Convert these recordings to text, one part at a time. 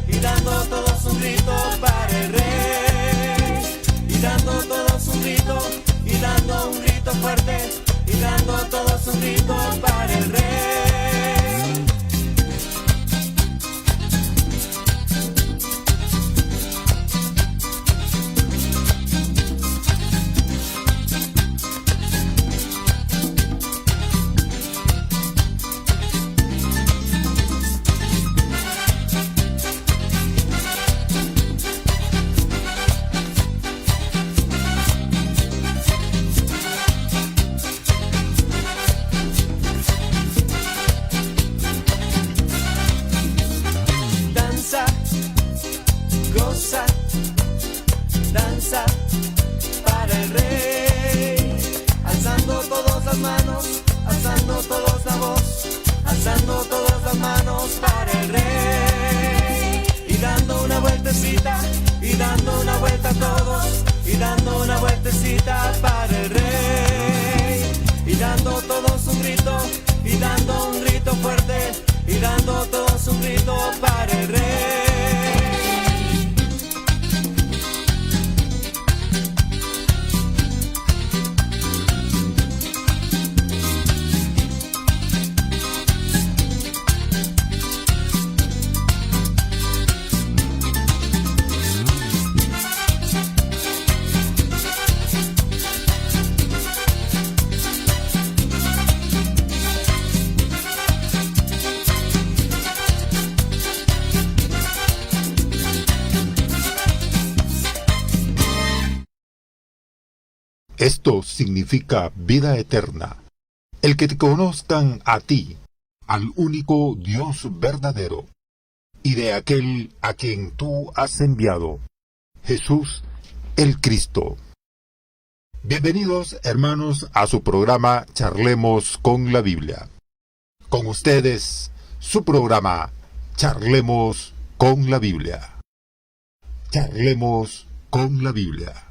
y dando todos un grito para el Rey, y dando todos un grito, y dando un grito fuerte, y dando todos un grito para el Rey. Goza, danza para el Rey, alzando todas las manos, alzando todos la voz, alzando todas las manos para el Rey, y dando una vueltecita, y dando una vuelta a todos, y dando una vueltecita para el Rey, y dando todos un grito, y dando un grito fuerte, y dando todos un grito para el Rey. Esto significa vida eterna, el que te conozcan a ti, al único Dios verdadero, y de aquel a quien tú has enviado, Jesús el Cristo. Bienvenidos, hermanos, a su programa Charlemos con la Biblia. Con ustedes, su programa Charlemos con la Biblia. Charlemos con la Biblia.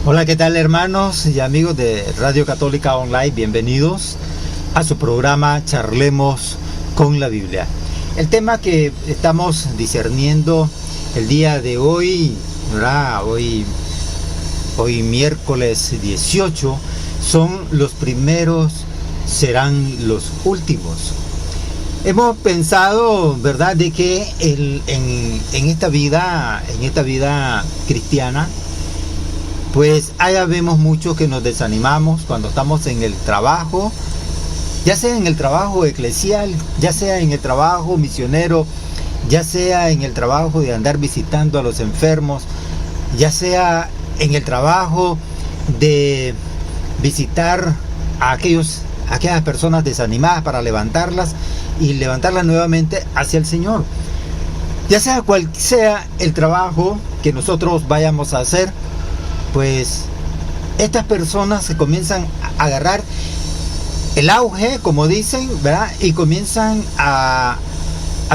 Hola, ¿qué tal, hermanos y amigos de Radio Católica Online? Bienvenidos a su programa Charlemos con la Biblia. El tema que estamos discerniendo el día de hoy, ¿verdad? Hoy miércoles 18, son los primeros serán los últimos. Hemos pensado, ¿verdad?, de que en esta vida cristiana, pues allá vemos mucho que nos desanimamos cuando estamos en el trabajo, ya sea en el trabajo eclesial, ya sea en el trabajo misionero, ya sea en el trabajo de andar visitando a los enfermos, ya sea en el trabajo de visitar a aquellas personas desanimadas para levantarlas y levantarlas nuevamente hacia el Señor. Ya sea cual sea el trabajo que nosotros vayamos a hacer, pues estas personas se comienzan a agarrar el auge, como dicen, ¿verdad? Y comienzan a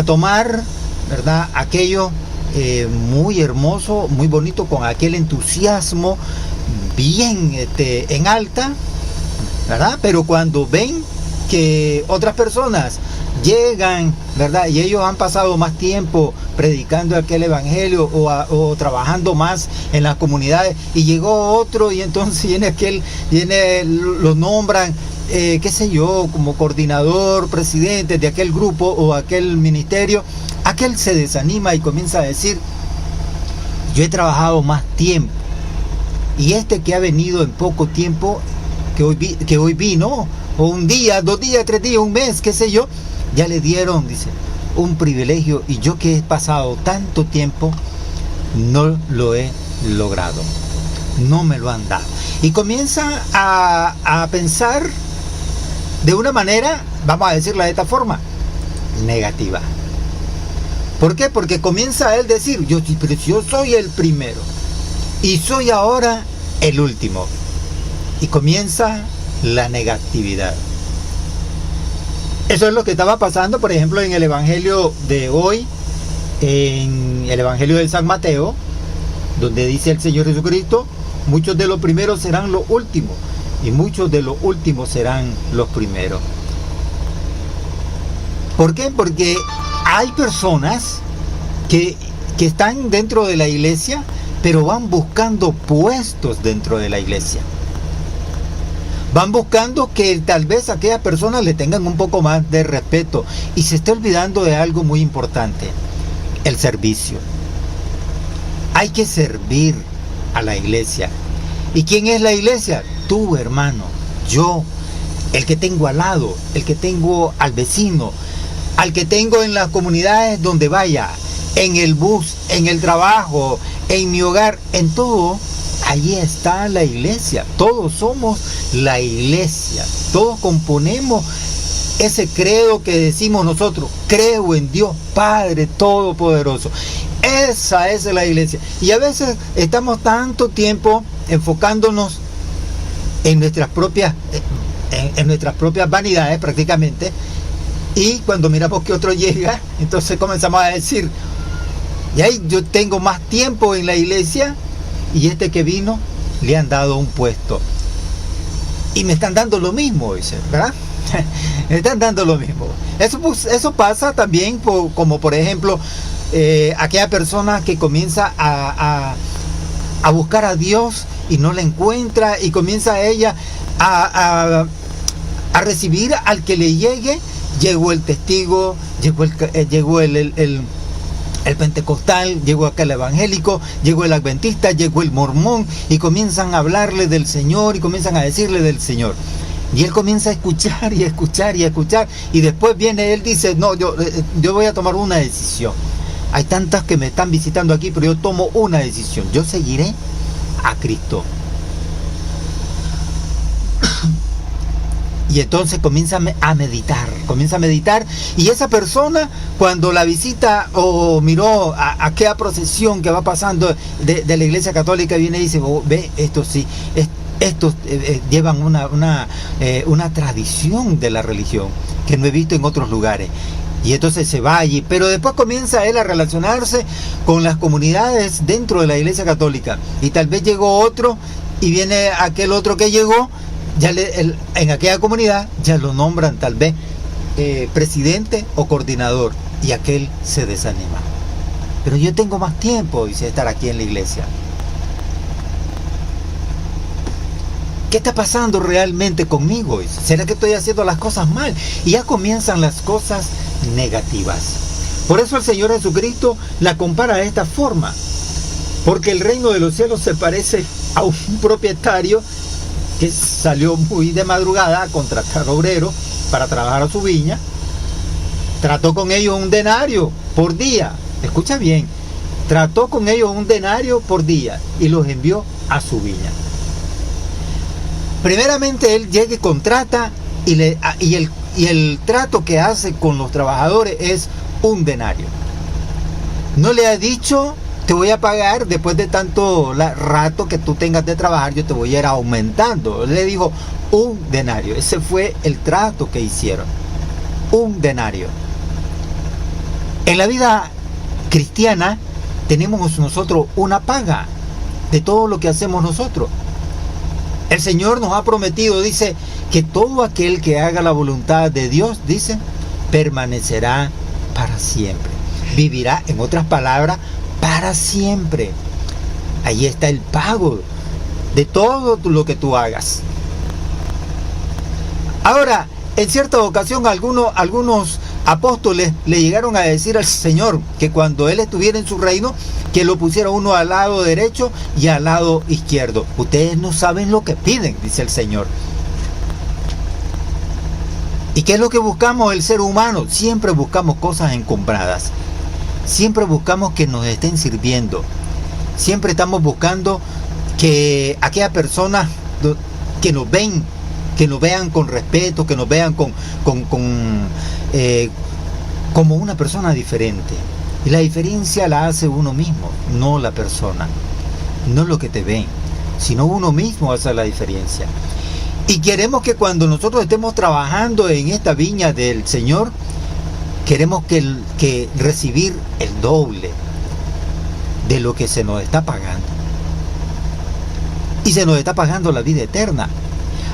tomar, ¿verdad?, aquello muy hermoso, muy bonito, con aquel entusiasmo bien en alta, ¿verdad? Pero cuando ven que otras personas llegan, ¿verdad?, y ellos han pasado más tiempo predicando aquel evangelio o trabajando más en las comunidades, y llegó otro y entonces lo nombran, qué sé yo, como coordinador, presidente de aquel grupo o aquel ministerio, aquel se desanima y comienza a decir: yo he trabajado más tiempo, y este que ha venido en poco tiempo, que hoy vino, o un día, 2 días, 3 días, un mes, qué sé yo, ya le dieron, dice, un privilegio, y yo que he pasado tanto tiempo no lo he logrado, no me lo han dado. Y comienza a pensar de una manera, vamos a decirla de esta forma, negativa. ¿Por qué? Porque comienza a él decir: yo soy el primero y soy ahora el último. Y comienza la negatividad. Eso es lo que estaba pasando, por ejemplo, en el evangelio de hoy, en el evangelio de San Mateo, donde dice el Señor Jesucristo: muchos de los primeros serán los últimos, y muchos de los últimos serán los primeros. ¿Por qué? Porque hay personas que están dentro de la iglesia, pero van buscando puestos dentro de la iglesia. Van buscando que tal vez a aquellas personas le tengan un poco más de respeto, y se está olvidando de algo muy importante: el servicio. Hay que servir a la iglesia. ¿Y quién es la iglesia? Tú, hermano, yo, el que tengo al lado, el que tengo al vecino, al que tengo en las comunidades donde vaya, en el bus, en el trabajo, en mi hogar, en todo. Allí está la iglesia. Todos somos la iglesia. Todos componemos ese credo que decimos nosotros: creo en Dios Padre Todopoderoso. Esa es la iglesia. Y a veces estamos tanto tiempo enfocándonos en nuestras propias vanidades prácticamente, y cuando miramos que otro llega, entonces comenzamos a decir: y ahí yo tengo más tiempo en la iglesia, y este que vino le han dado un puesto y me están dando lo mismo, dice, ¿verdad? Me están dando lo mismo. Eso pasa también como por ejemplo aquella persona que comienza a buscar a Dios y no la encuentra, y comienza ella a recibir al que le llegue. Llegó el testigo, llegó el pentecostal, llegó acá el evangélico, llegó el adventista, llegó el mormón, y comienzan a hablarle del Señor y comienzan a decirle del Señor. Y él comienza a escuchar y a escuchar y a escuchar, y después viene él, dice: no, yo voy a tomar una decisión. Hay tantas que me están visitando aquí, pero yo tomo una decisión: yo seguiré a Cristo. Y entonces comienza a meditar, y esa persona, cuando la visita o miró a aquella procesión que va pasando de la iglesia católica, viene y dice: oh, ve, esto sí, estos llevan una tradición de la religión que no he visto en otros lugares. Y entonces se va allí, pero después comienza él a relacionarse con las comunidades dentro de la iglesia católica, y tal vez llegó otro, y viene aquel otro que llegó, ya en aquella comunidad ya lo nombran tal vez presidente o coordinador, y aquel se desanima. Pero yo tengo más tiempo, dice, estar aquí en la iglesia. ¿Qué está pasando realmente conmigo? ¿Será que estoy haciendo las cosas mal? Y ya comienzan las cosas negativas. Por eso el Señor Jesucristo la compara de esta forma: porque el reino de los cielos se parece a un propietario que salió muy de madrugada a contratar obreros para trabajar a su viña. Trató con ellos un denario por día. Escucha bien, trató con ellos un denario por día y los envió a su viña. Primeramente él llega y contrata, y el trato que hace con los trabajadores es un denario. No le ha dicho: te voy a pagar después de tanto rato que tú tengas de trabajar, yo te voy a ir aumentando. Le dijo un denario. Ese fue el trato que hicieron. Un denario. En la vida cristiana tenemos nosotros una paga de todo lo que hacemos nosotros. El Señor nos ha prometido, dice, que todo aquel que haga la voluntad de Dios, dice, permanecerá para siempre. Vivirá, en otras palabras, para siempre. Ahí está el pago de todo lo que tú hagas. Ahora, en cierta ocasión algunos apóstoles le llegaron a decir al Señor que cuando Él estuviera en su reino, que lo pusiera uno al lado derecho y al lado izquierdo. Ustedes no saben lo que piden, dice el Señor. ¿Y qué es lo que buscamos el ser humano? Siempre buscamos cosas encombradas. Siempre buscamos que nos estén sirviendo. Siempre estamos buscando que aquella persona que nos vean con respeto, que nos vean como una persona diferente. Y la diferencia la hace uno mismo, no la persona. No lo que te ven, sino uno mismo hace la diferencia. Y queremos que cuando nosotros estemos trabajando en esta viña del Señor, queremos que recibir el doble de lo que se nos está pagando. Y se nos está pagando la vida eterna.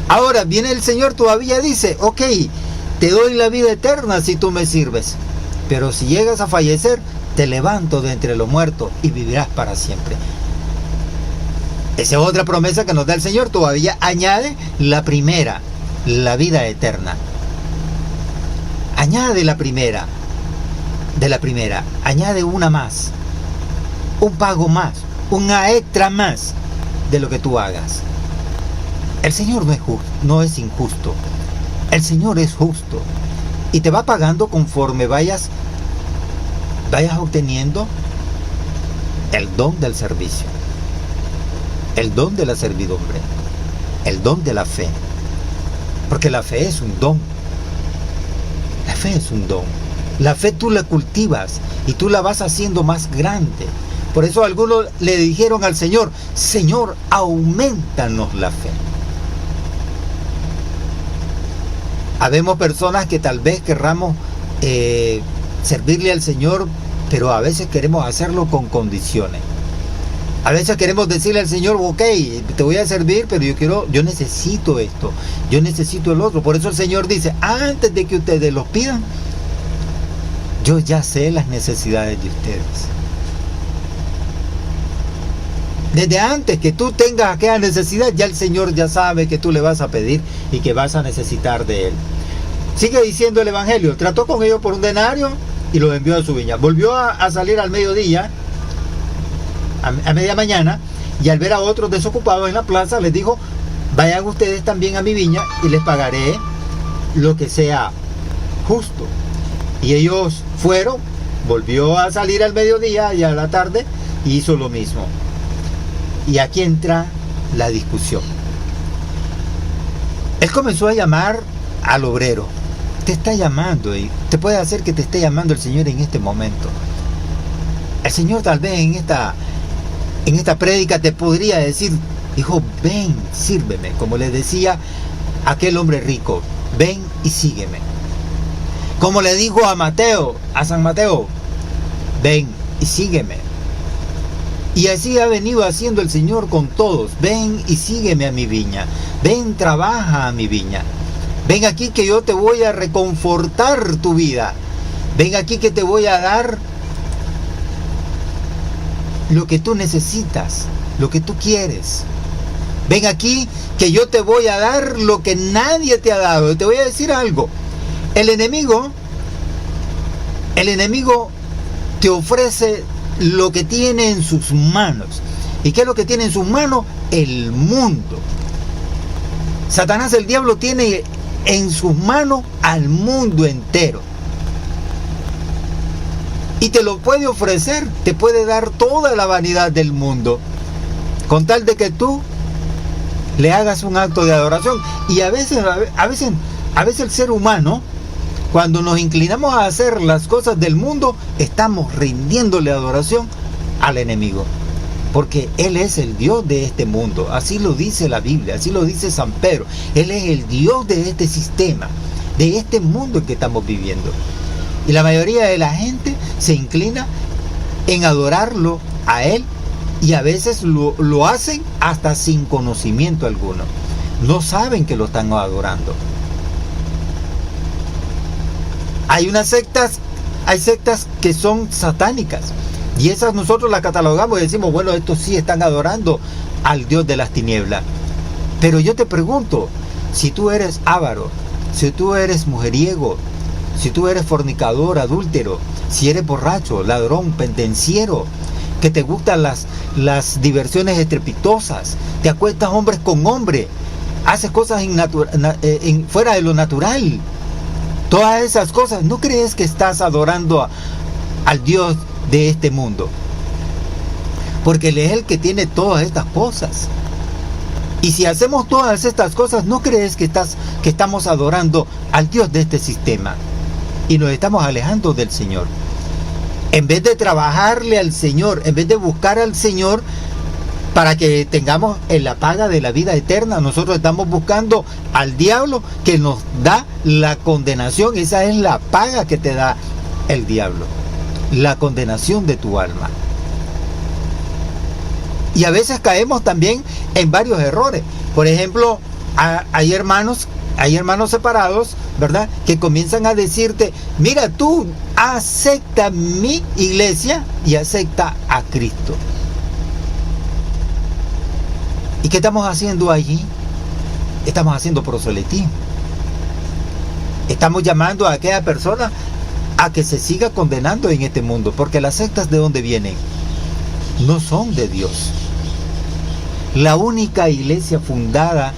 Ahora viene el Señor, todavía dice, ok, te doy la vida eterna si tú me sirves. Pero si llegas a fallecer, te levanto de entre los muertos y vivirás para siempre. Esa es otra promesa que nos da el Señor. Todavía añade la primera, la vida eterna. Añade la primera, de la primera, añade una más, un pago más, una extra más de lo que tú hagas. El Señor no es justo, no es injusto. El Señor es justo y te va pagando conforme vayas obteniendo el don del servicio, el don de la servidumbre, el don de la fe. Porque la fe es un don. La fe es un don. La fe tú la cultivas y tú la vas haciendo más grande. Por eso algunos le dijeron al Señor: Señor, aumentanos la fe. Habemos personas que tal vez querramos servirle al Señor, pero a veces queremos hacerlo con condiciones. A veces queremos decirle al Señor: ok, te voy a servir, pero yo necesito esto, yo necesito el otro. Por eso el Señor dice: antes de que ustedes los pidan, yo ya sé las necesidades de ustedes. Desde antes que tú tengas aquella necesidad, ya el Señor ya sabe que tú le vas a pedir y que vas a necesitar de Él. Sigue diciendo el Evangelio: trató con ellos por un denario y los envió a su viña. Volvió a salir al mediodía, a media mañana, y al ver a otros desocupados en la plaza, les dijo: vayan ustedes también a mi viña y les pagaré lo que sea justo. Y ellos fueron, volvió a salir al mediodía y a la tarde y hizo lo mismo. Y aquí entra la discusión. Él comenzó a llamar al obrero. Te está llamando, y te puede hacer que te esté llamando el Señor en este momento. El Señor tal vez en esta prédica te podría decir: hijo, ven, sírveme. Como le decía aquel hombre rico: ven y sígueme. Como le dijo a San Mateo: ven y sígueme. Y así ha venido haciendo el Señor con todos: ven y sígueme a mi viña, ven, trabaja a mi viña, ven aquí que yo te voy a reconfortar tu vida, ven aquí que te voy a dar lo que tú necesitas, lo que tú quieres, ven aquí que yo te voy a dar lo que nadie te ha dado. Te voy a decir algo: el enemigo te ofrece lo que tiene en sus manos. ¿Y qué es lo que tiene en sus manos? El mundo. Satanás, el diablo, tiene en sus manos al mundo entero. Y te lo puede ofrecer, te puede dar toda la vanidad del mundo, con tal de que tú le hagas un acto de adoración. Y a veces el ser humano, cuando nos inclinamos a hacer las cosas del mundo, estamos rindiéndole adoración al enemigo. Porque Él es el Dios de este mundo. Así lo dice la Biblia, así lo dice San Pedro. Él es el Dios de este sistema, de este mundo en que estamos viviendo. Y la mayoría de la gente se inclina en adorarlo a Él, y a veces lo hacen hasta sin conocimiento alguno. No saben que lo están adorando. Hay sectas que son satánicas, y esas nosotros las catalogamos y decimos: bueno, estos sí están adorando al Dios de las tinieblas. Pero yo te pregunto: si tú eres avaro, si tú eres mujeriego, si tú eres fornicador, adúltero, si eres borracho, ladrón, pendenciero, que te gustan las diversiones estrepitosas, te acuestas hombres con hombres, haces cosas fuera de lo natural, todas esas cosas, ¿no crees que estás adorando al Dios de este mundo? Porque Él es el que tiene todas estas cosas. Y si hacemos todas estas cosas, ¿no crees que estamos adorando al Dios de este sistema? Y nos estamos alejando del Señor. En vez de trabajarle al Señor, en vez de buscar al Señor para que tengamos en la paga de la vida eterna, nosotros estamos buscando al diablo, que nos da la condenación. Esa es la paga que te da el diablo, la condenación de tu alma. Y a veces caemos también en varios errores. Por ejemplo, hay hermanos hay hermanos separados, ¿verdad?, que comienzan a decirte, mira, tú acepta mi iglesia y acepta a Cristo. ¿Y qué estamos haciendo allí? Estamos haciendo proselitismo. Estamos llamando a aquella persona a que se siga condenando en este mundo, porque las sectas, ¿de dónde vienen? No son de Dios. La única iglesia fundada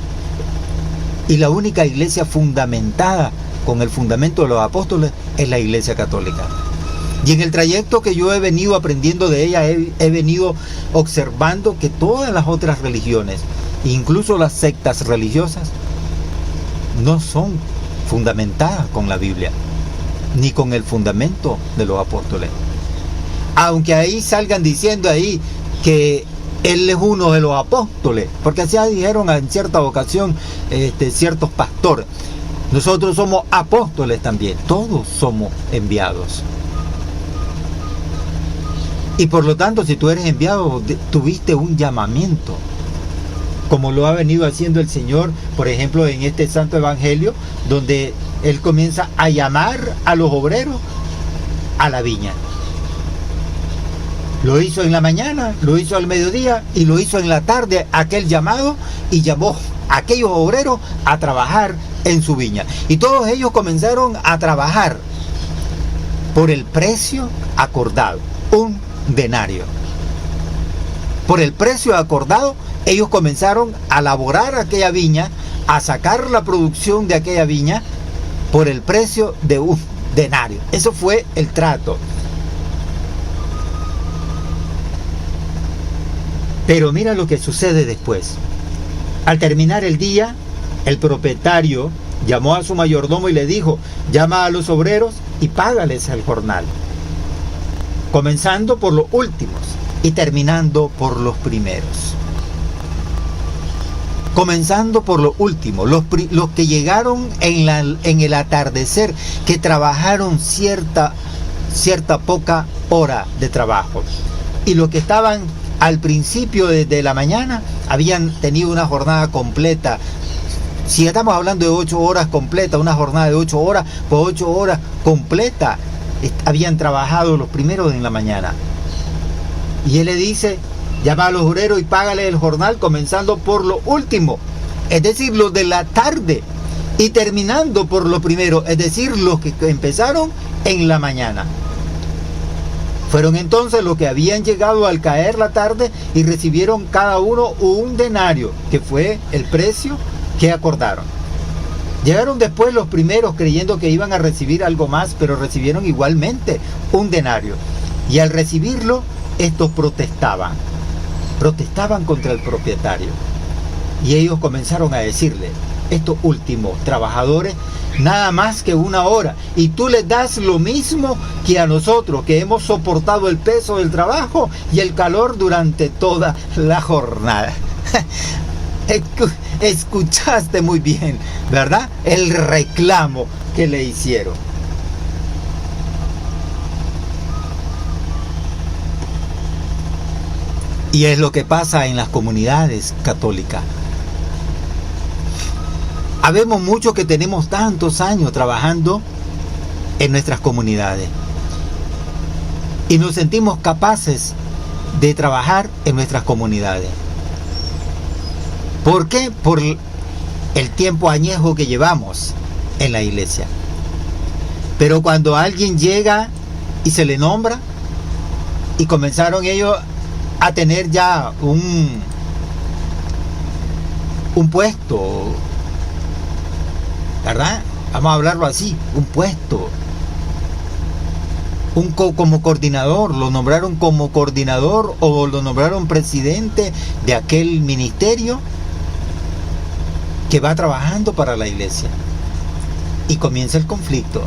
y la única iglesia fundamentada con el fundamento de los apóstoles es la Iglesia Católica. Y en el trayecto que yo he venido aprendiendo de ella, he venido observando que todas las otras religiones, incluso las sectas religiosas, no son fundamentadas con la Biblia, ni con el fundamento de los apóstoles. Aunque ahí salgan diciendo ahí que Él es uno de los apóstoles, porque así dijeron en cierta ocasión ciertos pastores. Nosotros somos apóstoles también, todos somos enviados. Y por lo tanto, si tú eres enviado, tuviste un llamamiento, como lo ha venido haciendo el Señor, por ejemplo, en este Santo Evangelio, donde Él comienza a llamar a los obreros a la viña. Lo hizo en la mañana, lo hizo al mediodía y lo hizo en la tarde, aquel llamado, y llamó a aquellos obreros a trabajar en su viña. Y todos ellos comenzaron a trabajar por el precio acordado, un denario. Por el precio acordado, ellos comenzaron a laborar aquella viña, a sacar la producción de aquella viña por el precio de un denario. Eso fue el trato. Pero mira lo que sucede después. Al terminar el día, el propietario llamó a su mayordomo y le dijo, llama a los obreros y págales el jornal, comenzando por los últimos y terminando por los primeros. Comenzando por los últimos, los que llegaron en el atardecer, que trabajaron cierta poca hora de trabajo, y los que estaban al principio de la mañana habían tenido una jornada completa. Si estamos hablando de 8 horas completas, una jornada de 8 horas, pues 8 horas completa habían trabajado los primeros en la mañana. Y él le dice, llama a los obreros y págale el jornal, comenzando por lo último, es decir, los de la tarde, y terminando por lo primero, es decir, los que empezaron en la mañana. Fueron entonces los que habían llegado al caer la tarde y recibieron cada uno un denario, que fue el precio que acordaron. Llegaron después los primeros creyendo que iban a recibir algo más, pero recibieron igualmente un denario. Y al recibirlo, estos protestaban contra el propietario. Y ellos comenzaron a decirle, estos últimos trabajadores, nada más que una hora, y tú les das lo mismo que a nosotros, que hemos soportado el peso del trabajo y el calor durante toda la jornada. Escuchaste muy bien, ¿verdad? El reclamo que le hicieron. Y es lo que pasa en las comunidades católicas. Habemos muchos que tenemos tantos años trabajando en nuestras comunidades y nos sentimos capaces de trabajar en nuestras comunidades. ¿Por qué? Por el tiempo añejo que llevamos en la iglesia. Pero cuando alguien llega y se le nombra, y comenzaron ellos a tener ya un puesto, ¿verdad? Vamos a hablarlo así, un puesto, como coordinador, lo nombraron como coordinador o lo nombraron presidente de aquel ministerio que va trabajando para la iglesia. Y comienza el conflicto.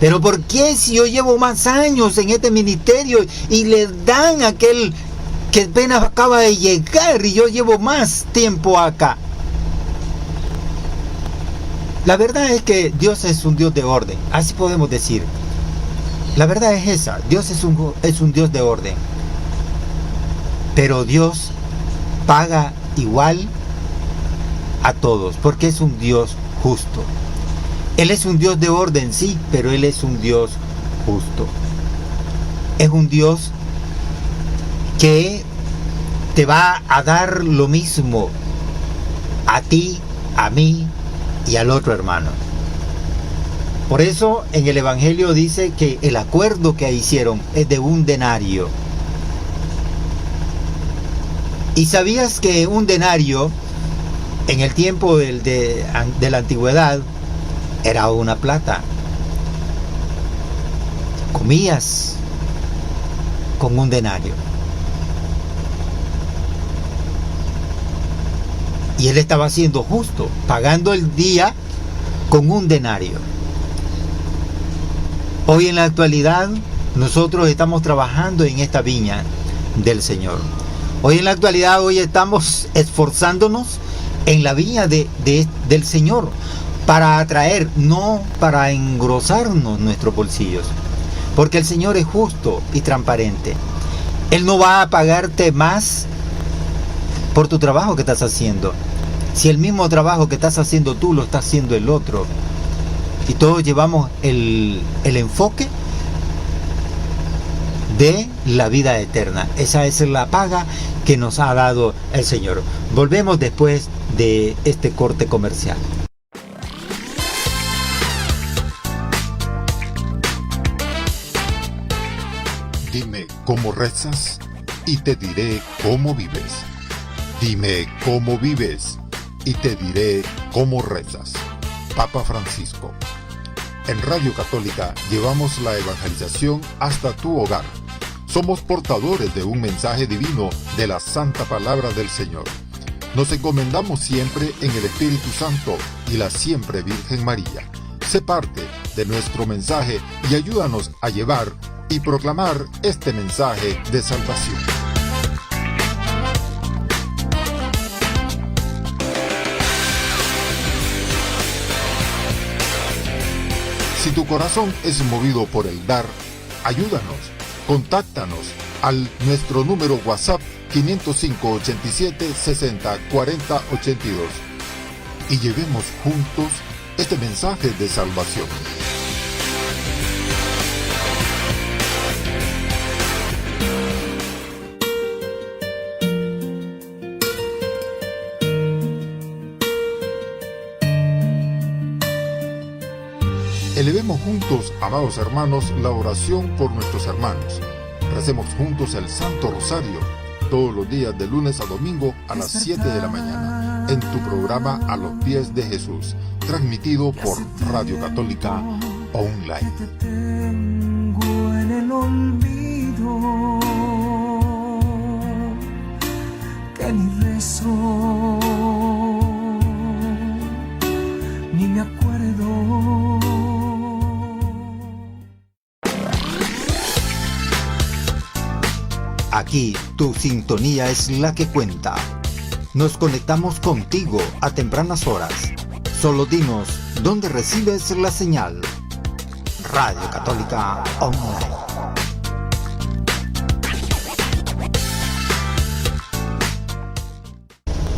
Pero ¿por qué si yo llevo más años en este ministerio y le dan a aquel que apenas acaba de llegar y yo llevo más tiempo acá? La verdad es que Dios es un Dios de orden, así podemos decir. La verdad es esa, Dios es un Dios de orden. Pero Dios paga igual a todos, porque es un Dios justo. Él es un Dios de orden, sí, pero Él es un Dios justo. Es un Dios que te va a dar lo mismo a ti, a mí y al otro hermano. Por eso en el Evangelio dice que el acuerdo que hicieron es de 1 denario. ¿Y sabías que 1 denario en el tiempo de la antigüedad era una plata? Comías con 1 denario. Y él estaba siendo justo, pagando el día con 1 denario. Hoy en la actualidad nosotros estamos trabajando en esta viña del Señor. Hoy en la actualidad estamos esforzándonos en la viña del Señor para atraer, no para engrosarnos nuestros bolsillos. Porque el Señor es justo y transparente. Él no va a pagarte más por tu trabajo que estás haciendo. Si el mismo trabajo que estás haciendo tú lo está haciendo el otro. Y todos llevamos el enfoque de la vida eterna. Esa es la paga que nos ha dado el Señor. Volvemos después de este corte comercial. Dime cómo rezas y te diré cómo vives. Dime cómo vives y te diré cómo rezas. Papa Francisco. En Radio Católica llevamos la evangelización hasta tu hogar. Somos portadores de un mensaje divino de la Santa Palabra del Señor. Nos encomendamos siempre en el Espíritu Santo y la siempre Virgen María. Sé parte de nuestro mensaje y ayúdanos a llevar y proclamar este mensaje de salvación. Si tu corazón es movido por el dar, ayúdanos, contáctanos al nuestro número WhatsApp 505 87 60 40 82 y llevemos juntos este mensaje de salvación. Elevemos juntos, amados hermanos, la oración por nuestros hermanos. Recemos juntos el Santo Rosario, todos los días de lunes a domingo a las 7 de la mañana, en tu programa A los Pies de Jesús, transmitido por Radio Católica Online. Te tengo en el olvido, que ni rezo, ni me acuerdo. Aquí tu sintonía es la que cuenta. Nos conectamos contigo a tempranas horas. Solo dinos dónde recibes la señal. Radio Católica Online.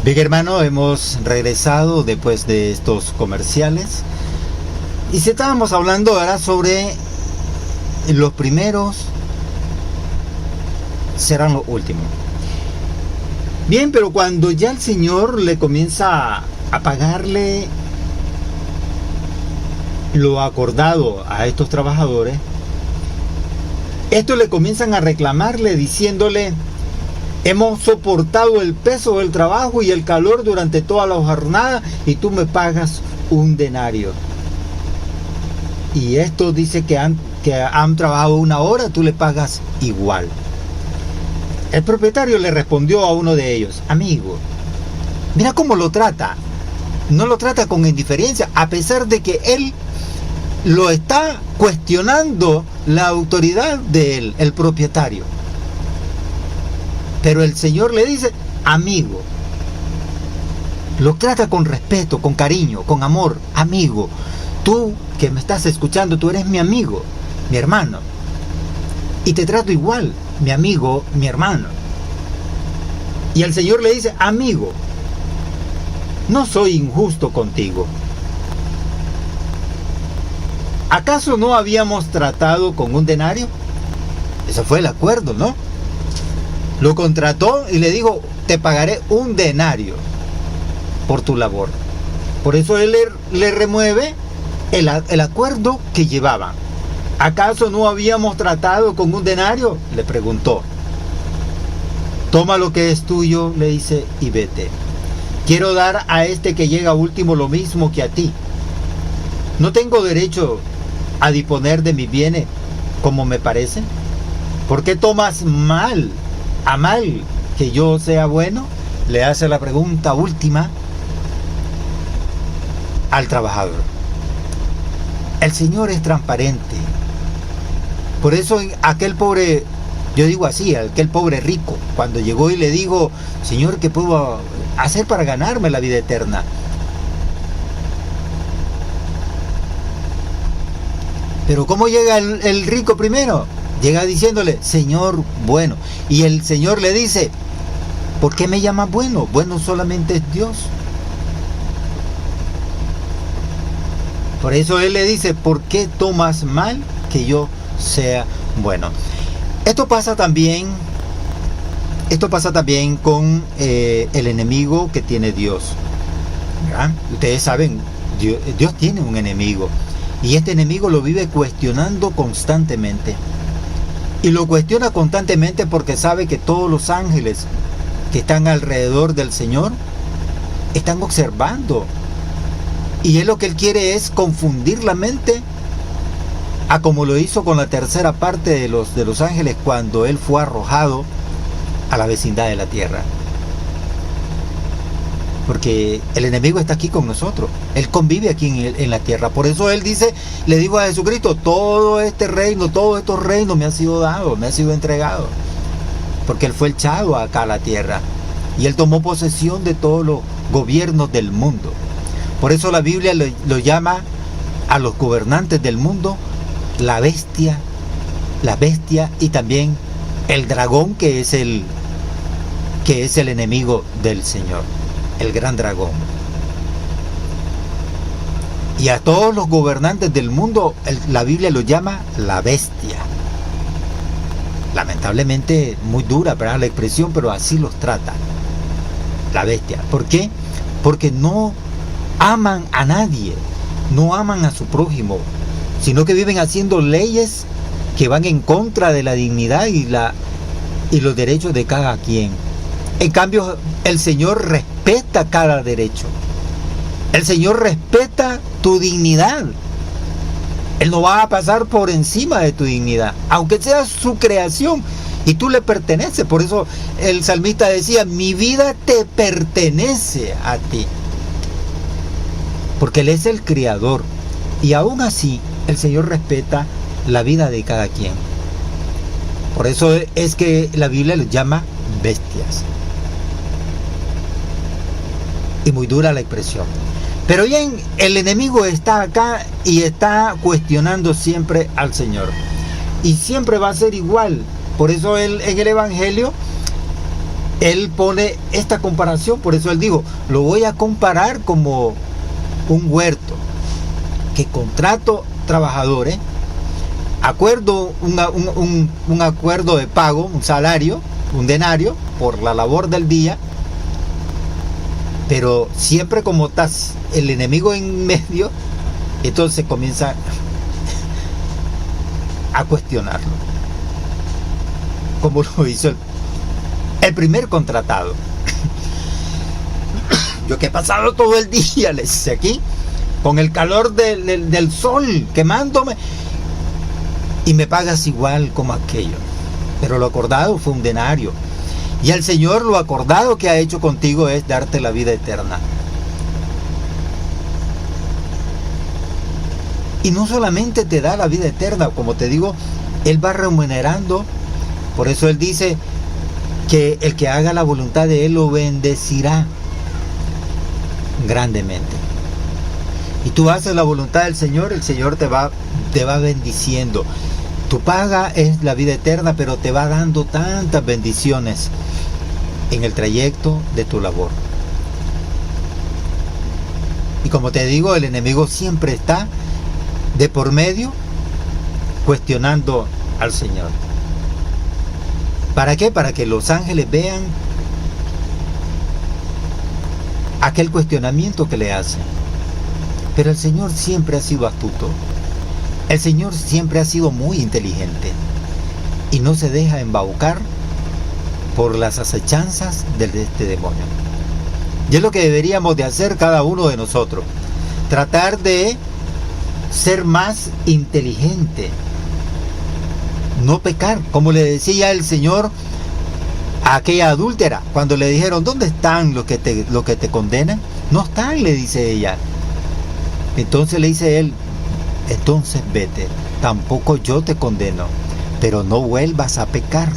Bien, hermano, hemos regresado después de estos comerciales. Y si estábamos hablando ahora sobre los primeros serán los últimos. Bien, pero cuando ya el Señor le comienza a pagarle lo acordado a estos trabajadores, estos le comienzan a reclamarle diciéndole: hemos soportado el peso del trabajo y el calor durante toda la jornada y tú me pagas 1 denario. Y esto dice que han trabajado 1 hora, tú le pagas igual. El propietario le respondió a uno de ellos: amigo, mira cómo lo trata. No lo trata con indiferencia, a pesar de que él lo está cuestionando la autoridad de él, el propietario. Pero el Señor le dice: amigo. Lo trata con respeto, con cariño, con amor. Amigo, tú que me estás escuchando, tú eres mi amigo, mi hermano. Y te trato igual, mi amigo, mi hermano. Y el Señor le dice: amigo, no soy injusto contigo. ¿Acaso no habíamos tratado con un denario? Ese fue el acuerdo, ¿no? Lo contrató y le dijo, te pagaré un denario por tu labor. Por eso él le remueve el acuerdo que llevaban. ¿Acaso no habíamos tratado con un denario? Le preguntó. Toma lo que es tuyo, le dice, y vete. Quiero dar a este que llega último lo mismo que a ti. ¿No tengo derecho a disponer de mis bienes como me parece? ¿Por qué tomas mal a mal que yo sea bueno? Le hace la pregunta última al trabajador. El Señor es transparente. Por eso aquel pobre, yo digo así, aquel pobre rico, cuando llegó y le dijo, Señor, ¿qué puedo hacer para ganarme la vida eterna? Pero ¿cómo llega el rico primero? Llega diciéndole, Señor, bueno. Y el Señor le dice, ¿por qué me llamas bueno? Bueno solamente es Dios. Por eso Él le dice, ¿por qué tomas mal que yo sea bueno? Esto pasa también con el enemigo que tiene Dios. ¿Verdad? Ustedes saben, Dios tiene un enemigo. Y este enemigo lo vive cuestionando constantemente. Y lo cuestiona constantemente porque sabe que todos los ángeles que están alrededor del Señor están observando. Y él lo que él quiere es confundir la mente, a como lo hizo con la tercera parte de los ángeles cuando él fue arrojado a la vecindad de la tierra. Porque el enemigo está aquí con nosotros. Él convive aquí en la tierra. Por eso él dice, le dijo a Jesucristo, todo este reino, todos estos reinos me han sido dados, me han sido entregados. Porque él fue echado acá a la tierra. Y él tomó posesión de todos los gobiernos del mundo. Por eso la Biblia lo llama a los gobernantes del mundo la bestia y también el dragón que es el enemigo del Señor. El gran dragón. Y a todos los gobernantes del mundo la Biblia lo llama la bestia. Lamentablemente muy dura, ¿verdad?, la expresión, pero así los trata. La bestia. ¿Por qué? Porque no aman a nadie, no aman a su prójimo, sino que viven haciendo leyes que van en contra de la dignidad y los derechos de cada quien. En cambio, el Señor respeta cada derecho. El Señor respeta tu dignidad. Él no va a pasar por encima de tu dignidad, aunque sea su creación y tú le perteneces. Por eso el salmista decía, mi vida te pertenece a ti. Porque Él es el creador. Y aún así, el Señor respeta la vida de cada quien. Por eso es que la Biblia los llama bestias. Y muy dura la expresión. Pero bien, el enemigo está acá y está cuestionando siempre al Señor. Y siempre va a ser igual. Por eso él, en el Evangelio, él pone esta comparación. Por eso él dijo, lo voy a comparar como un huerto que contrato trabajadores, acuerdo un acuerdo de pago, un salario, un denario por la labor del día. Pero siempre como estás el enemigo en medio, entonces comienza a cuestionarlo. Como lo hizo el primer contratado. Yo que he pasado todo el día, les dice aquí, con el calor del sol quemándome, y me pagas igual como aquello. Pero lo acordado fue un denario. Y el Señor lo acordado que ha hecho contigo es darte la vida eterna. Y no solamente te da la vida eterna, como te digo, Él va remunerando. Por eso Él dice que el que haga la voluntad de Él lo bendecirá grandemente. Y tú haces la voluntad del Señor, el Señor te va bendiciendo. Tu paga es la vida eterna, pero te va dando tantas bendiciones en el trayecto de tu labor. Y como te digo, el enemigo siempre está de por medio cuestionando al Señor. ¿Para qué? Para que los ángeles vean aquel cuestionamiento que le hacen. Pero el Señor siempre ha sido astuto. El Señor siempre ha sido muy inteligente y no se deja embaucar por las acechanzas de este demonio. Y es lo que deberíamos de hacer cada uno de nosotros. Tratar de ser más inteligente. No pecar, como le decía el Señor a aquella adúltera, cuando le dijeron, ¿dónde están los que te condenan? No están, le dice ella. Entonces le dice él, entonces vete, tampoco yo te condeno, pero no vuelvas a pecar.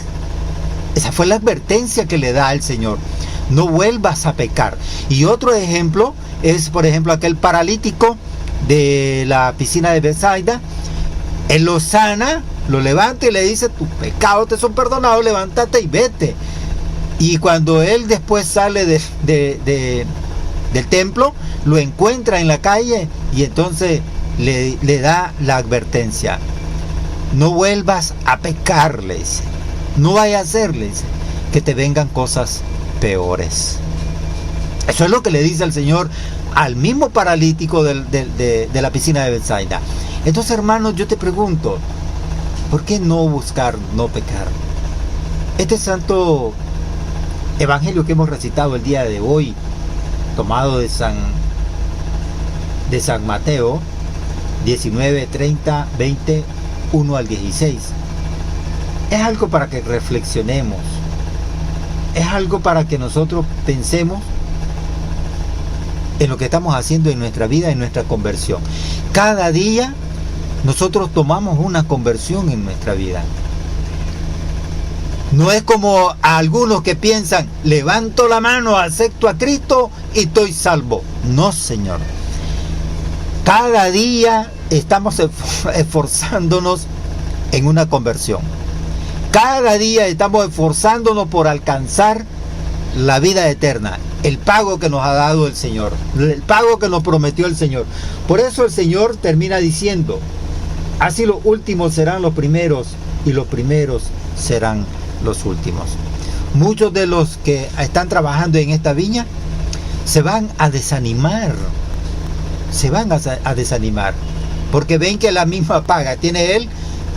Esa fue la advertencia que le da el Señor. No vuelvas a pecar. Y otro ejemplo es, por ejemplo, aquel paralítico de la piscina de Bethsaida. Él lo sana, lo levanta y le dice, tus pecados te son perdonados, levántate y vete. Y cuando él después sale del templo, lo encuentra en la calle y entonces le da la advertencia. No vuelvas a pecar, le dice. No vaya a hacer, le dice, que te vengan cosas peores. Eso es lo que le dice el Señor al mismo paralítico de la piscina de Bethsaida. Entonces, hermanos, yo te pregunto, ¿por qué no buscar no pecar? Este santo evangelio que hemos recitado el día de hoy, tomado de San Mateo 19, 30, 20, 1 al 16, es algo para que reflexionemos, es algo para que nosotros pensemos en lo que estamos haciendo en nuestra vida, en nuestra conversión. Cada día nosotros tomamos una conversión en nuestra vida. No es como a algunos que piensan, levanto la mano, acepto a Cristo y estoy salvo. No, Señor. Cada día estamos esforzándonos en una conversión. Cada día estamos esforzándonos por alcanzar la vida eterna, el pago que nos ha dado el Señor, el pago que nos prometió el Señor. Por eso el Señor termina diciendo, así los últimos serán los primeros y los primeros serán los últimos. Muchos de los que están trabajando en esta viña se van a desanimar, porque ven que la misma paga tiene él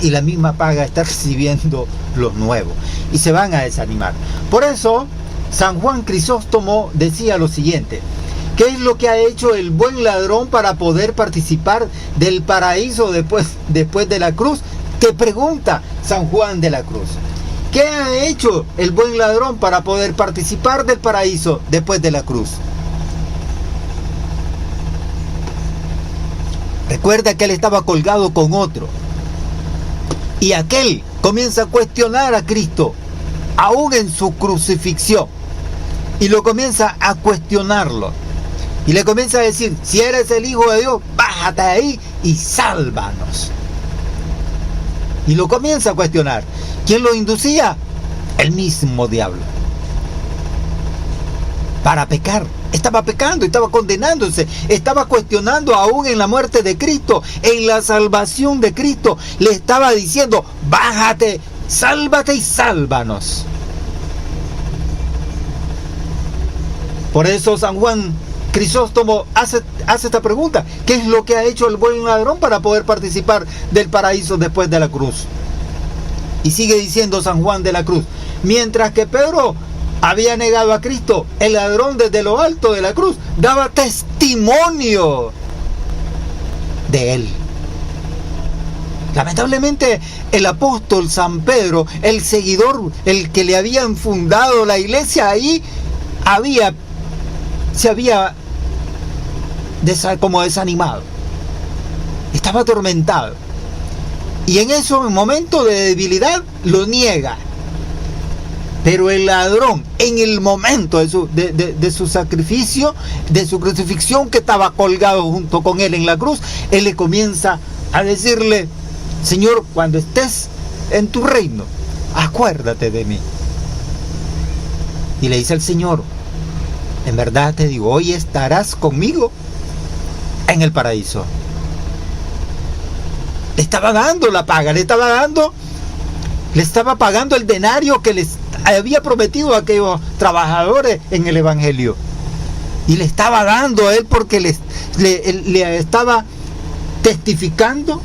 y la misma paga está recibiendo los nuevos, y se van a desanimar. Por eso San Juan Crisóstomo decía lo siguiente: ¿qué es lo que ha hecho el buen ladrón para poder participar del paraíso después de la cruz? Te pregunta San Juan de la Cruz. ¿Qué ha hecho el buen ladrón para poder participar del paraíso después de la cruz? Recuerda que él estaba colgado con otro. Y aquel comienza a cuestionar a Cristo, aún en su crucifixión. Y lo comienza a cuestionarlo. Y le comienza a decir, si eres el Hijo de Dios, bájate de ahí y sálvanos. Y lo comienza a cuestionar. ¿Quién lo inducía? El mismo diablo. Para pecar. Estaba pecando, estaba condenándose, estaba cuestionando aún en la muerte de Cristo, en la salvación de Cristo. Le estaba diciendo, bájate, sálvate y sálvanos. Por eso San Juan Crisóstomo hace esta pregunta: ¿qué es lo que ha hecho el buen ladrón para poder participar del paraíso después de la cruz? Y sigue diciendo San Juan de la Cruz: mientras que Pedro había negado a Cristo, el ladrón desde lo alto de la cruz daba testimonio de él. Lamentablemente, el apóstol San Pedro, el seguidor, el que le habían fundado la iglesia, ahí se había como desanimado, estaba atormentado, y en ese momento de debilidad lo niega. Pero el ladrón, en el momento de su sacrificio, de su crucifixión, que estaba colgado junto con él en la cruz, él le comienza a decirle: Señor, cuando estés en tu reino, acuérdate de mí. Y le dice al Señor: en verdad te digo, hoy estarás conmigo en el paraíso. Le estaba dando la paga, le estaba pagando el denario que les había prometido a aquellos trabajadores en el Evangelio. Y le estaba dando a él porque le estaba testificando,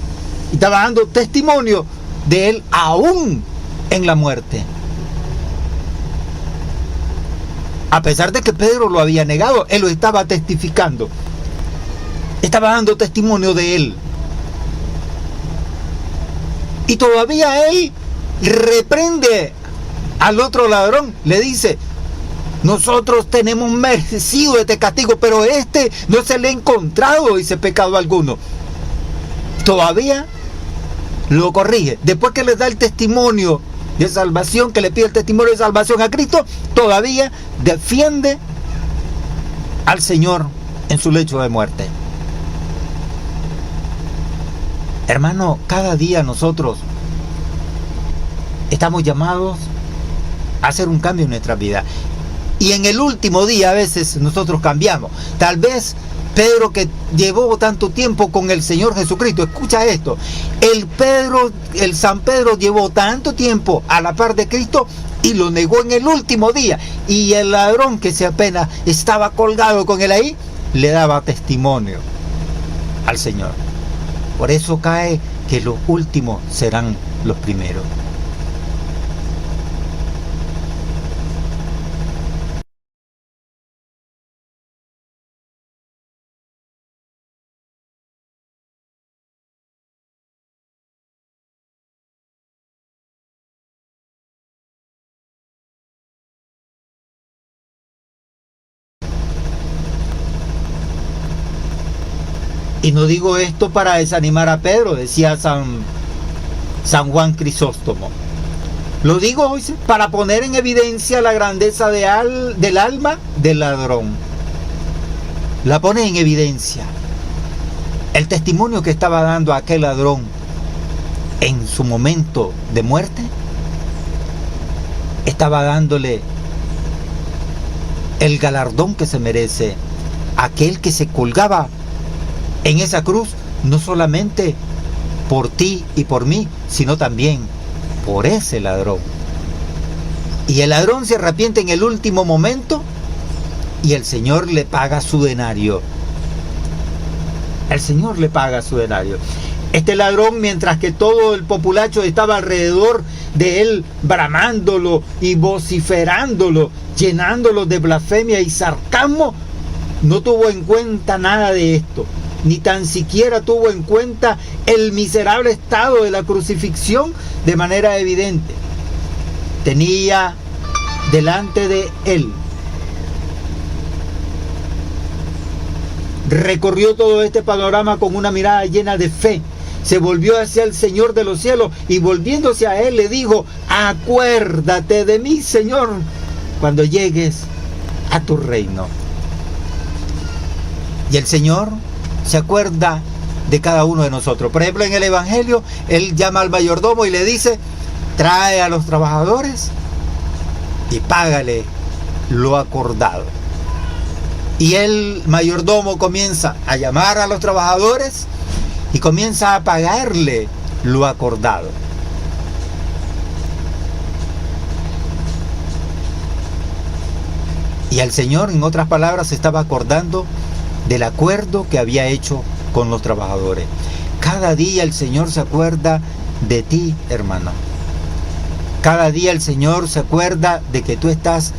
y estaba dando testimonio de él aún en la muerte. A pesar de que Pedro lo había negado, él lo estaba testificando. Estaba dando testimonio de él. Y todavía él reprende al otro ladrón. Le dice: nosotros tenemos merecido este castigo, pero este no se le ha encontrado, dice, pecado alguno. Todavía lo corrige. Después que le da el testimonio de salvación, que le pide el testimonio de salvación a Cristo, todavía defiende al Señor en su lecho de muerte. Hermano, cada día nosotros estamos llamados a hacer un cambio en nuestra vida. Y en el último día a veces nosotros cambiamos. Tal vez Pedro, que llevó tanto tiempo con el Señor Jesucristo, escucha esto, el San Pedro llevó tanto tiempo a la par de Cristo y lo negó en el último día. Y el ladrón, que se apenas estaba colgado con él ahí, le daba testimonio al Señor. Por eso cae que los últimos serán los primeros. Y no digo esto para desanimar a Pedro, decía San Juan Crisóstomo. Lo digo hoy para poner en evidencia la grandeza del alma del ladrón. La pone en evidencia. El testimonio que estaba dando aquel ladrón en su momento de muerte, estaba dándole el galardón que se merece aquel que se colgaba en esa cruz, no solamente por ti y por mí, sino también por ese ladrón. Y el ladrón se arrepiente en el último momento y el Señor le paga su denario. El Señor le paga su denario. Este ladrón, mientras que todo el populacho estaba alrededor de él, bramándolo y vociferándolo, llenándolo de blasfemia y sarcasmo, no tuvo en cuenta nada de esto. Ni tan siquiera tuvo en cuenta el miserable estado de la crucifixión de manera evidente. Tenía delante de él. Recorrió todo este panorama con una mirada llena de fe. Se volvió hacia el Señor de los cielos y volviéndose a él le dijo: acuérdate de mí, Señor, cuando llegues a tu reino. Y el Señor se acuerda de cada uno de nosotros. Por ejemplo, en el Evangelio, él llama al mayordomo y le dice: trae a los trabajadores y págale lo acordado. Y el mayordomo comienza a llamar a los trabajadores y comienza a pagarle lo acordado. Y el Señor, en otras palabras, se estaba acordando del acuerdo que había hecho con los trabajadores. Cada día el Señor se acuerda de ti, hermano. Cada día el Señor se acuerda de que tú estás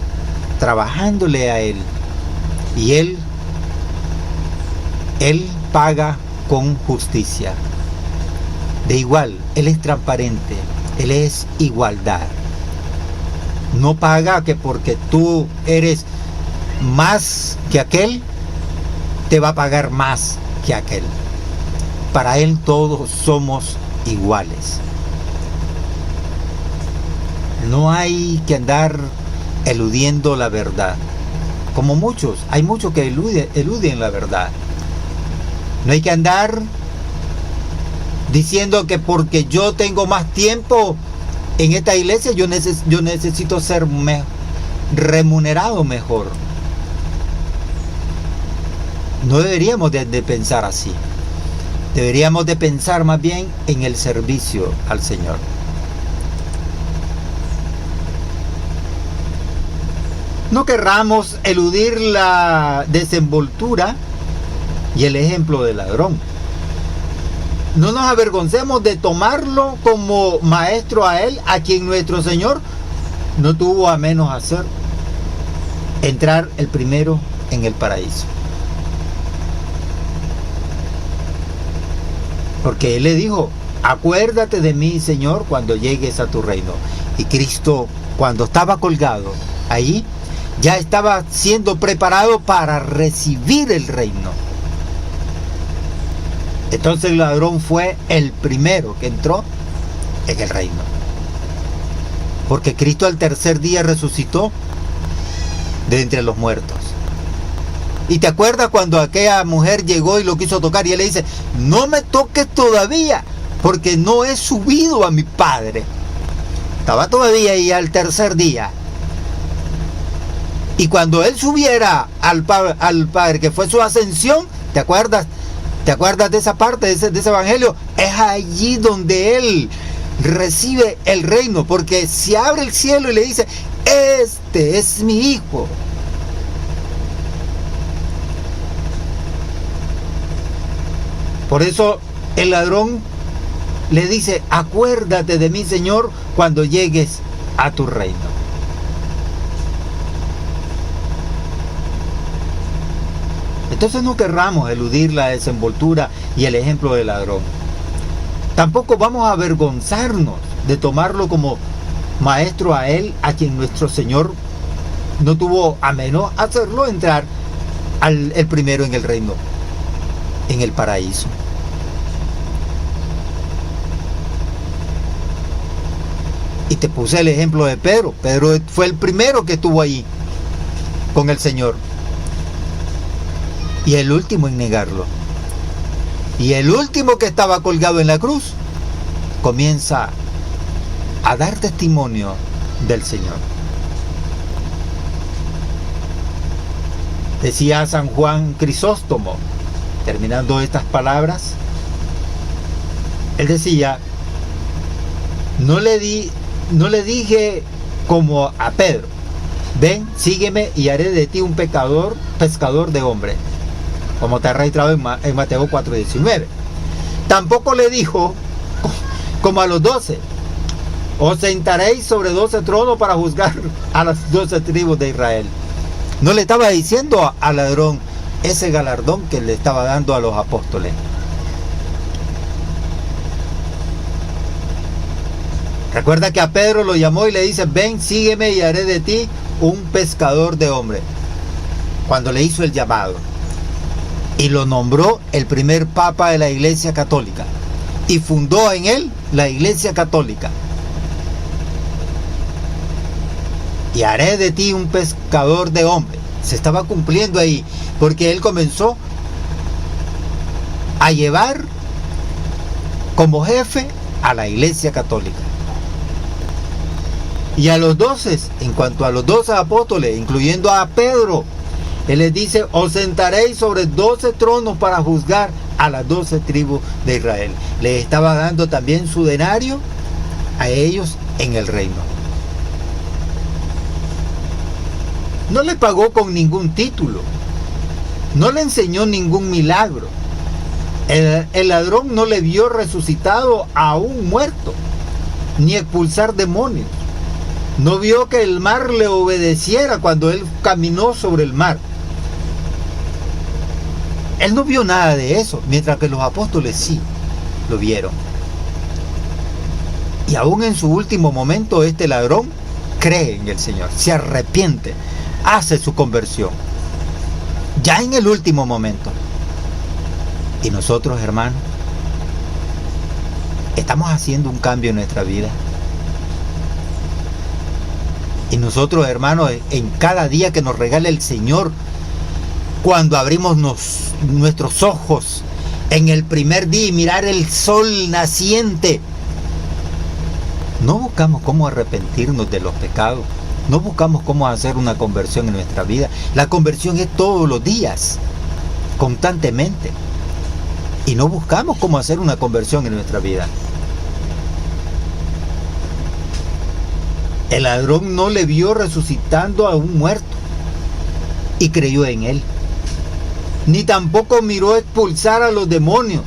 trabajándole a Él. Y Él paga con justicia. De igual, Él es transparente, Él es igualdad. No paga que porque tú eres más que aquel, te va a pagar más que aquel. Para Él todos somos iguales. No hay que andar eludiendo la verdad. Como muchos, hay muchos que eluden la verdad. No hay que andar diciendo que porque yo tengo más tiempo en esta iglesia, yo necesito ser remunerado mejor. No deberíamos de pensar así. Deberíamos de pensar más bien en el servicio al Señor. No querramos eludir la desenvoltura y el ejemplo del ladrón. No nos avergoncemos de tomarlo como maestro a él, a quien nuestro Señor no tuvo a menos hacer entrar el primero en el paraíso. Porque Él le dijo: acuérdate de mí, Señor, cuando llegues a tu reino. Y Cristo, cuando estaba colgado allí, ya estaba siendo preparado para recibir el reino. Entonces el ladrón fue el primero que entró en el reino. Porque Cristo al tercer día resucitó de entre los muertos. Y te acuerdas cuando aquella mujer llegó y lo quiso tocar y él le dice: no me toques todavía, porque no he subido a mi Padre. Estaba todavía ahí al tercer día. Y cuando él subiera al Padre, que fue su ascensión, ¿te acuerdas? ¿Te acuerdas de esa parte, de ese evangelio? Es allí donde él recibe el reino, porque se abre el cielo y le dice: este es mi hijo. Por eso el ladrón le dice: acuérdate de mí, Señor, cuando llegues a tu reino. Entonces no querramos eludir la desenvoltura y el ejemplo del ladrón. Tampoco vamos a avergonzarnos de tomarlo como maestro a él, a quien nuestro Señor no tuvo a menos hacerlo entrar el primero en el reino, en el paraíso. Y te puse el ejemplo de Pedro. Pedro fue el primero que estuvo ahí con el Señor. Y el último en negarlo. Y el último que estaba colgado en la cruz comienza a dar testimonio del Señor. Decía San Juan Crisóstomo, terminando estas palabras, él decía: no le dije como a Pedro: ven, sígueme y haré de ti un pescador de hombres, como está registrado en Mateo 4:19. Tampoco le dijo como a los 12: os sentaréis sobre 12 tronos para juzgar a las 12 tribus de Israel. No le estaba diciendo al ladrón ese galardón que le estaba dando a los apóstoles. Recuerda que a Pedro lo llamó y le dice: ven, sígueme y haré de ti un pescador de hombres. Cuando le hizo el llamado. Y lo nombró el primer papa de la Iglesia Católica. Y fundó en él la Iglesia Católica. Y haré de ti un pescador de hombres. Se estaba cumpliendo ahí, porque él comenzó a llevar como jefe a la Iglesia Católica. Y a los 12, en cuanto a los 12 apóstoles, incluyendo a Pedro, él les dice: os sentaréis sobre 12 tronos para juzgar a las 12 tribus de Israel. Les estaba dando también su denario a ellos en el reino. No le pagó con ningún título. No le enseñó ningún milagro. El ladrón no le vio resucitado a un muerto, ni expulsar demonios. No vio que el mar le obedeciera cuando él caminó sobre el mar. Él no vio nada de eso, mientras que los apóstoles sí lo vieron. Y aún en su último momento, este ladrón cree en el Señor, se arrepiente, hace su conversión. Ya en el último momento. Y nosotros, hermanos, estamos haciendo un cambio en nuestra vida. Y nosotros, hermanos, en cada día que nos regala el Señor, cuando abrimos nuestros ojos en el primer día y mirar el sol naciente, no buscamos cómo arrepentirnos de los pecados, no buscamos cómo hacer una conversión en nuestra vida. La conversión es todos los días. constantemente y no buscamos cómo hacer una conversión en nuestra vida. El ladrón no le vio resucitando a un muerto y creyó en él, ni tampoco miró expulsar a los demonios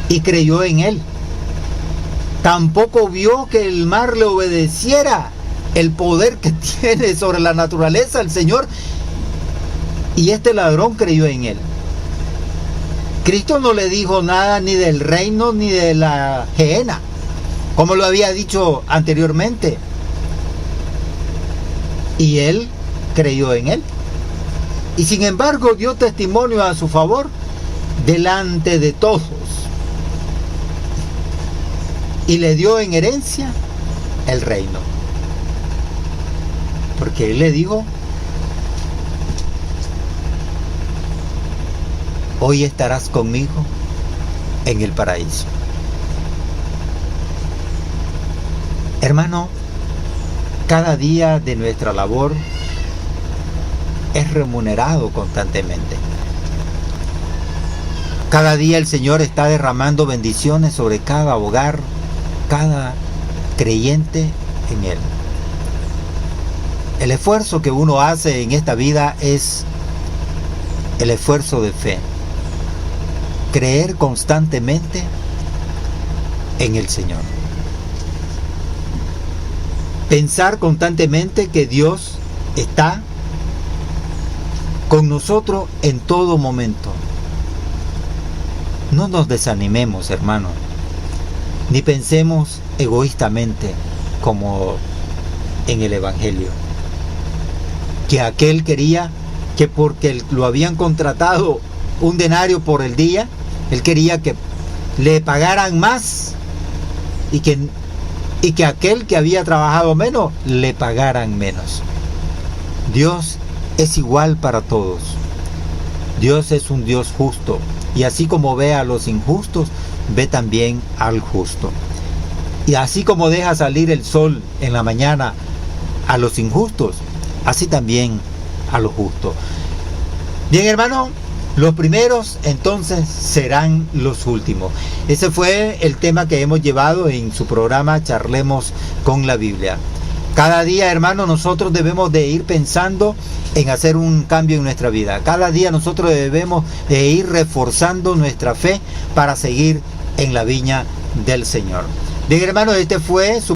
y creyó en él. Tampoco vio que el mar le obedeciera, el poder que tiene sobre la naturaleza el Señor, y este ladrón creyó en él. Cristo no le dijo nada ni del reino ni de la gehenna, como lo había dicho anteriormente, y él creyó en él, y sin embargo dio testimonio a su favor delante de todos, y le dio en herencia el reino, porque él le dijo: hoy estarás conmigo en el paraíso. Hermano, cada día de nuestra labor es remunerado constantemente. Cada día el Señor está derramando bendiciones sobre cada hogar, cada creyente en Él. El esfuerzo que uno hace en esta vida es el esfuerzo de fe. Creer constantemente en el Señor. Pensar constantemente que Dios está con nosotros en todo momento. No nos desanimemos, hermanos, ni pensemos egoístamente como en el Evangelio, que aquel quería que porque lo habían contratado un denario por el día, él quería que le pagaran más y que aquel que había trabajado menos le pagaran menos. Dios es igual para todos. Dios es un Dios justo, y así como ve a los injustos, ve también al justo. Y así como deja salir el sol en la mañana a los injustos, así también a los justos. Bien, hermano, los primeros entonces serán los últimos. Ese fue el tema que hemos llevado en su programa Charlemos con la Biblia. Cada día, hermano, nosotros debemos de ir pensando en hacer un cambio en nuestra vida. Cada día nosotros debemos de ir reforzando nuestra fe para seguir en la viña del Señor. Bien, hermano, este fue su